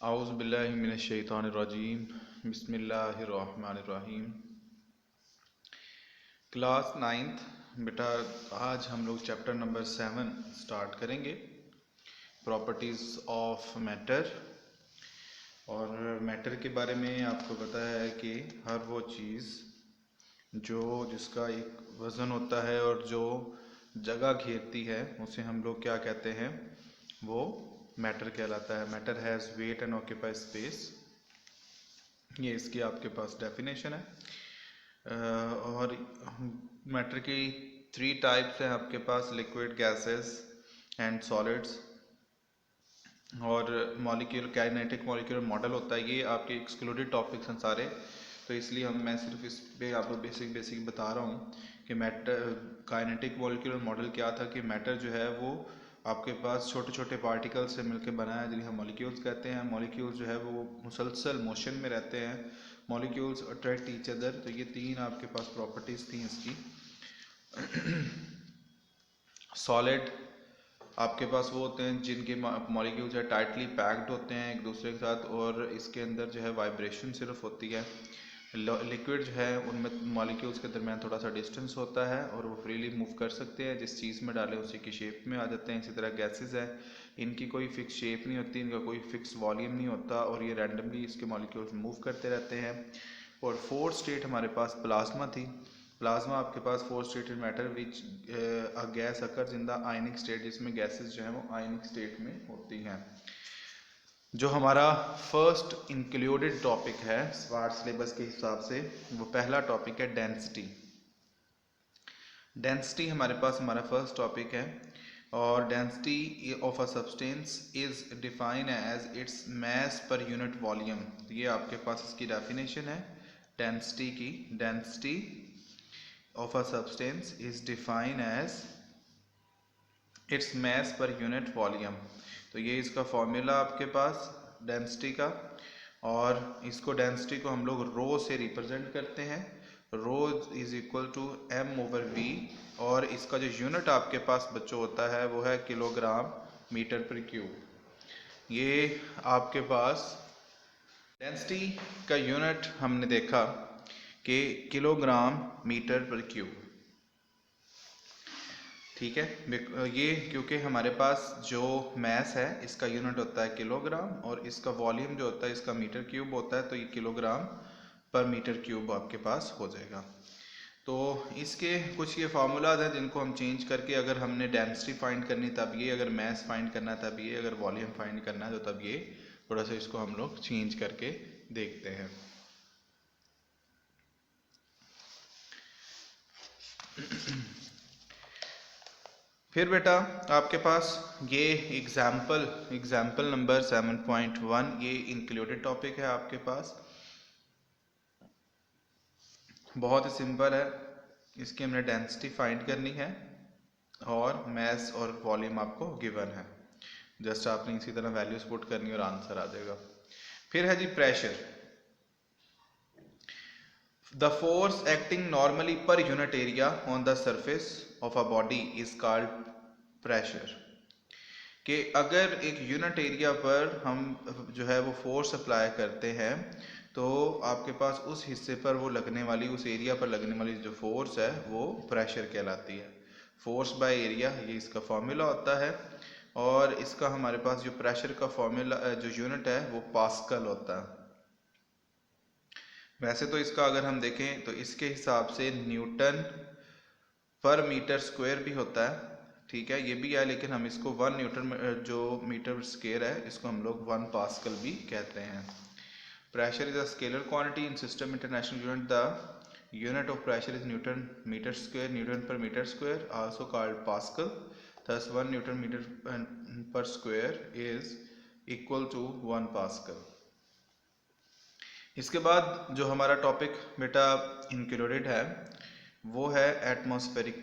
आउज़ु बिल्लाहि मिनश शैतानिर रजीम बिस्मिल्लाहिर रहमानिर रहीम। Class ninth बेटा, आज हम लोग चैप्टर नंबर 7 स्टार्ट करेंगे, प्रॉपर्टीज़ ऑफ मैटर। और मैटर के बारे में आपको पता है कि हर वो चीज़ जिसका एक वज़न होता है और जो जगह घेरती है उसे हम लोग क्या कहते हैं, वो मैटर कहलाता है। Matter has wait and occupy space, ये इसकी आपके पास डेफिनेशन है। और मैटर की 3 टाइप्स हैं आपके पास, लिक्विड, गैसेस एंड सॉलिड्स। और मॉलिक्यूल, काइनेटिक मॉलिक्यूलर मॉडल होता है, ये आपके एक्सक्लूडेड टॉपिक्स हैं सारे, तो इसलिए मैं सिर्फ इस पे आपको बेसिक बता रहा हूँ कि मैटर, काइनेटिक मॉलिक्यूलर मॉडल क्या था कि मैटर जो है वो आपके पास छोटे छोटे पार्टिकल्स से मिलकर बना है, जिन्हें हम मॉलिक्यूल्स कहते हैं। मॉलिक्यूल्स जो है वो मुसलसल मोशन में रहते हैं, मॉलिक्यूल्स अट्रैक्ट ईच अदर। तो ये 3 आपके पास प्रॉपर्टीज़ थी इसकी। सॉलिड आपके पास वो होते हैं जिनके मॉलिक्यूल्स है टाइटली पैक्ड होते हैं एक दूसरे के साथ, और इसके अंदर जो है वाइब्रेशन सिर्फ होती है। लिक्विड जो है उनमें मॉलिक्यूल्स के दरमियान थोड़ा सा डिस्टेंस होता है और वो फ्रीली मूव कर सकते हैं, जिस चीज़ में डालें उसी की शेप में आ जाते हैं। इसी तरह गैसेस है, इनकी कोई फिक्स शेप नहीं होती, इनका कोई फिक्स वॉल्यूम नहीं होता और ये रैंडमली इसके मॉलिक्यूल्स मूव करते रहते हैं। और फोर्थ स्टेट हमारे पास प्लाज्मा थी। प्लाज्मा आपके पास fourth state matter which a gas occurs in the ionic state, जिसमें गैसेस जो हैं वो आयनिक स्टेट में होती हैं। जो हमारा फर्स्ट इंक्लूडेड टॉपिक है स्मार्ट सिलेबस के हिसाब से, वो पहला टॉपिक है डेंसिटी। डेंसिटी हमारे पास हमारा फर्स्ट टॉपिक है, और density of a substance is define as its mass per unit volume. ये आपके पास इसकी डेफिनेशन है डेंसिटी की। Density of a substance is define as its mass per unit volume. तो ये इसका फॉर्मूला आपके पास डेंसिटी का, और इसको डेंसिटी को हम लोग रो से रिप्रेजेंट करते हैं। Rho is equal to m over v, और इसका जो यूनिट आपके पास बच्चों होता है वो है किलोग्राम मीटर पर क्यूब। ये आपके पास डेंसिटी का यूनिट हमने देखा कि किलोग्राम मीटर पर क्यूब, ठीक है। ये क्योंकि हमारे पास जो मैस है इसका यूनिट होता है किलोग्राम, और इसका वॉल्यूम जो होता है इसका मीटर क्यूब होता है, तो ये किलोग्राम पर मीटर क्यूब आपके पास हो जाएगा। तो इसके कुछ ये फार्मूलाज हैं जिनको हम चेंज करके, अगर हमने डेंसिटी फाइंड करनी तब ये, अगर मैस फाइंड करना है तब ये, अगर वॉल्यूम फाइंड करना है तो तब ये, थोड़ा सा इसको हम लोग चेंज करके देखते हैं। फिर बेटा आपके पास ये एग्जाम्पल नंबर 7.1, ये इंक्लूडेड टॉपिक है आपके पास। बहुत ही सिंपल है, इसकी हमने डेंसिटी फाइंड करनी है और मैस और वॉल्यूम आपको गिवन है, जस्ट आपने इसी तरह वैल्यूज पुट करनी और आंसर आ जाएगा। फिर है जी pressure. The force acting normally per unit area on the surface of a body is called pressure. कि अगर एक यूनिट एरिया पर हम जो है वो फोर्स अप्लाई करते हैं, तो आपके पास उस हिस्से पर वो लगने वाली, उस एरिया पर लगने वाली जो फोर्स है वो प्रेशर कहलाती है। फोर्स बाय एरिया, ये इसका फॉर्मूला होता है। और इसका हमारे पास जो प्रेशर का फॉर्मूला, जो यूनिट है वो पास्कल होता है। वैसे तो इसका अगर हम देखें तो इसके हिसाब से न्यूटन पर मीटर स्क्वायर भी होता है, ठीक है, ये भी है, लेकिन हम इसको 1 न्यूटन जो मीटर स्क्वायर है इसको हम लोग 1 पास्कल भी कहते हैं। Pressure is a scalar quantity in system international unit. The unit of pressure is newton metre square, newton per metre square, also called pascal. Thus 1 newton metre per square is equal to 1 pascal. इसके बाद जो हमारा topic बेटा included है वो है atmospheric